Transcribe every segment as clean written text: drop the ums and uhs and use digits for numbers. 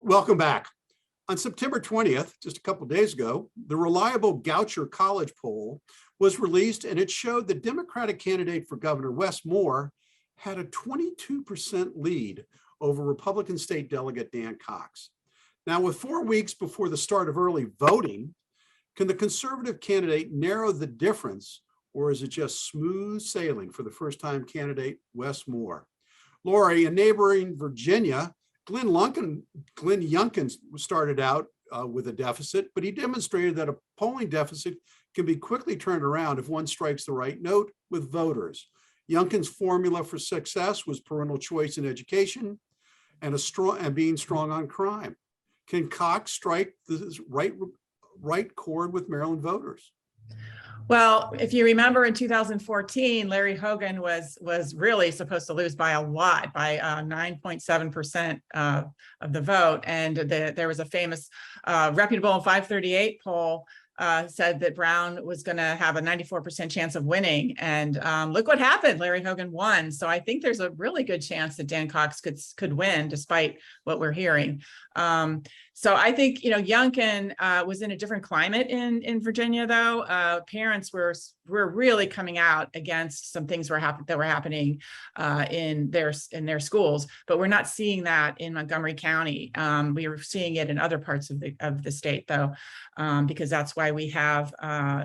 Welcome back. On September 20th, just a couple of days ago, the reliable Goucher College poll was released, and it showed the Democratic candidate for governor, Wes Moore, had a 22% lead over Republican state delegate Dan Cox. Now, with 4 weeks before the start of early voting, can the conservative candidate narrow the difference, or is it just smooth sailing for the first-time candidate, Wes Moore? Laurie, in neighboring Virginia, Glenn Youngkin started out with a deficit, but he demonstrated that a polling deficit can be quickly turned around if one strikes the right note with voters. Youngkin's formula for success was parental choice in education and being strong on crime. Can Cox strike the right chord with Maryland voters? Well, if you remember in 2014, Larry Hogan was really supposed to lose by a lot, by 9.7% of the vote. And there was a famous reputable 538 poll said that Brown was going to have a 94% chance of winning. And look what happened. Larry Hogan won. So I think there's a really good chance that Dan Cox could win, despite what we're hearing. So I think, Youngkin was in a different climate in Virginia, though. Parents were really coming out against some things that were happening in their schools, but we're not seeing that in Montgomery County. We are seeing it in other parts of the state, though, because that's why we have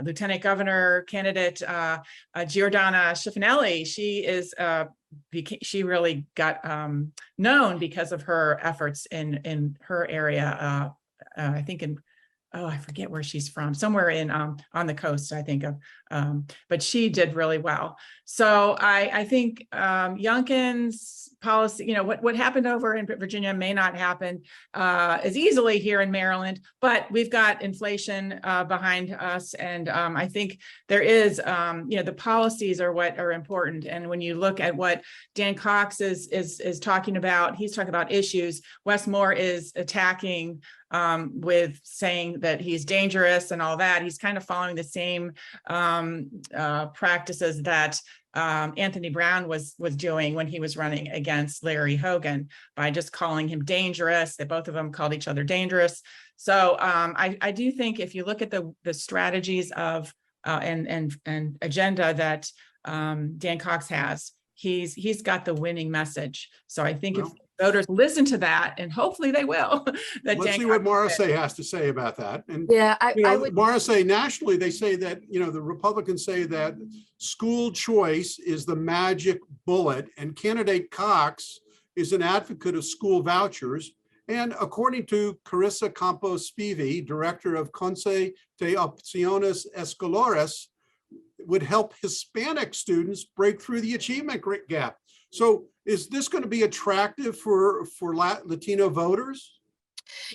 Lieutenant Governor candidate Giordana Schiffinelli. She really got known because of her efforts in her area. I think I forget where she's from, somewhere on the coast, I think of, but she did really well. So I think Youngkin's policy, what happened over in Virginia may not happen as easily here in Maryland, but we've got inflation behind us. And I think there is, the policies are what are important. And when you look at what Dan Cox is talking about, he's talking about issues. Wes Moore is attacking with saying that he's dangerous and all that. He's kind of following the same practices that Anthony Brown was doing when he was running against Larry Hogan, by just calling him dangerous. They both of them called each other dangerous. So I do think if you look at the strategies of and agenda that Dan Cox has, he's got the winning message. So I think if voters listen to that, and hopefully they will. Let's see what Maricé has to say about that. And yeah, I would. Maricé, nationally, they say that, the Republicans say that school choice is the magic bullet, and candidate Cox is an advocate of school vouchers. And according to Carissa Campos Spivey, director of Consejo de Opciones Escolares, would help Hispanic students break through the achievement gap. So is this going to be attractive for Latino voters?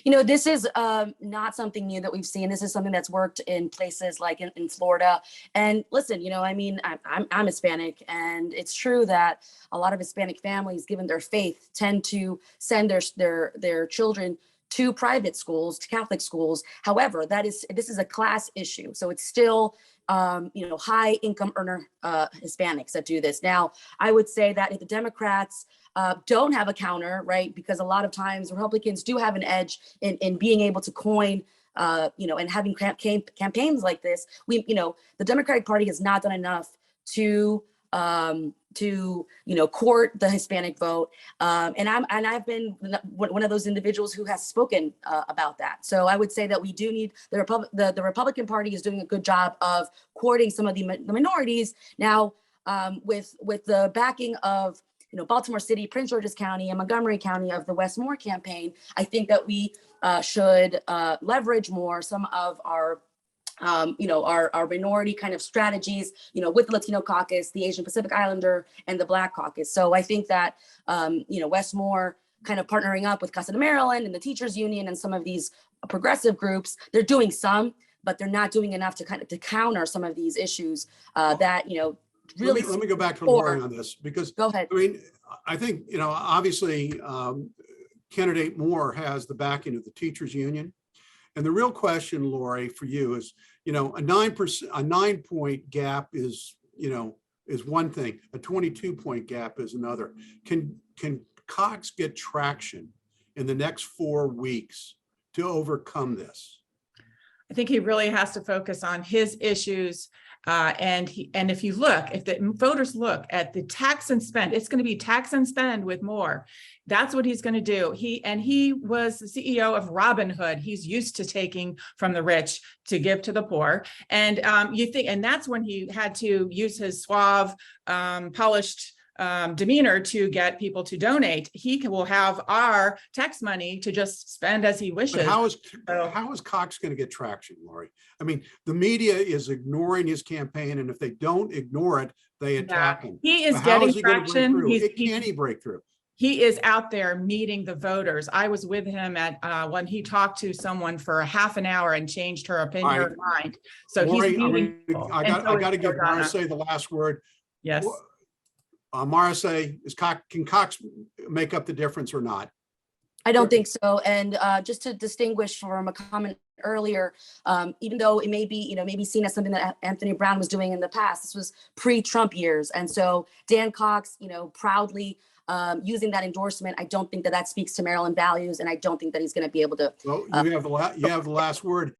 This is not something new that we've seen. This is something that's worked in places like in Florida. And listen, I'm Hispanic, and it's true that a lot of Hispanic families, given their faith, tend to send their children to private schools, to Catholic schools. However, this is a class issue. So it's still high income earner Hispanics that do this. Now, I would say that if the Democrats don't have a counter, right, because a lot of times Republicans do have an edge in being able to coin, and having campaigns like this, the Democratic Party has not done enough to court the Hispanic vote, and I've been one of those individuals who has spoken about that. So I would say that we do need the Republican Party is doing a good job of courting some of the minorities now, with the backing of Baltimore City, Prince George's County, and Montgomery County of the Wes Moore campaign. I think that we should leverage more some of our minority kind of strategies, with the Latino caucus, the Asian Pacific Islander, and the Black caucus. So I think that, Wes Moore kind of partnering up with Casa de Maryland and the Teachers Union and some of these progressive groups, they're doing some, but they're not doing enough to counter some of these issues that, really. Let me go back to Laurie on this, because go ahead. I think, obviously candidate Moore has the backing of the Teachers Union. And the real question, Laurie, for you is, a 9-point gap is one thing. A 22-point gap is another. Can Cox get traction in the next 4 weeks to overcome this? I think he really has to focus on his issues. And if the voters look at the tax and spend, it's going to be tax and spend with more. That's what he's going to do. He was the CEO of Robinhood. He's used to taking from the rich to give to the poor. And and that's when he had to use his suave, polished demeanor to get people to donate. He will have our tax money to just spend as he wishes. But how is Cox going to get traction, Laurie? I mean, the media is ignoring his campaign, and if they don't ignore it, they attack him. He is How getting is he going to break traction. through? Can he break through? He is out there meeting the voters. I was with him at when he talked to someone for a half an hour and changed her opinion, her mind. So Laurie, he's meeting people. I got to give Maricé the last word. Yes. Maricé, can Cox make up the difference or not? I don't think so. And just to distinguish from a comment earlier, even though it may be seen as something that Anthony Brown was doing in the past, this was pre-Trump years. And so Dan Cox, proudly using that endorsement, I don't think that speaks to Maryland values, and I don't think that he's going to be able to. Well, you have the last word.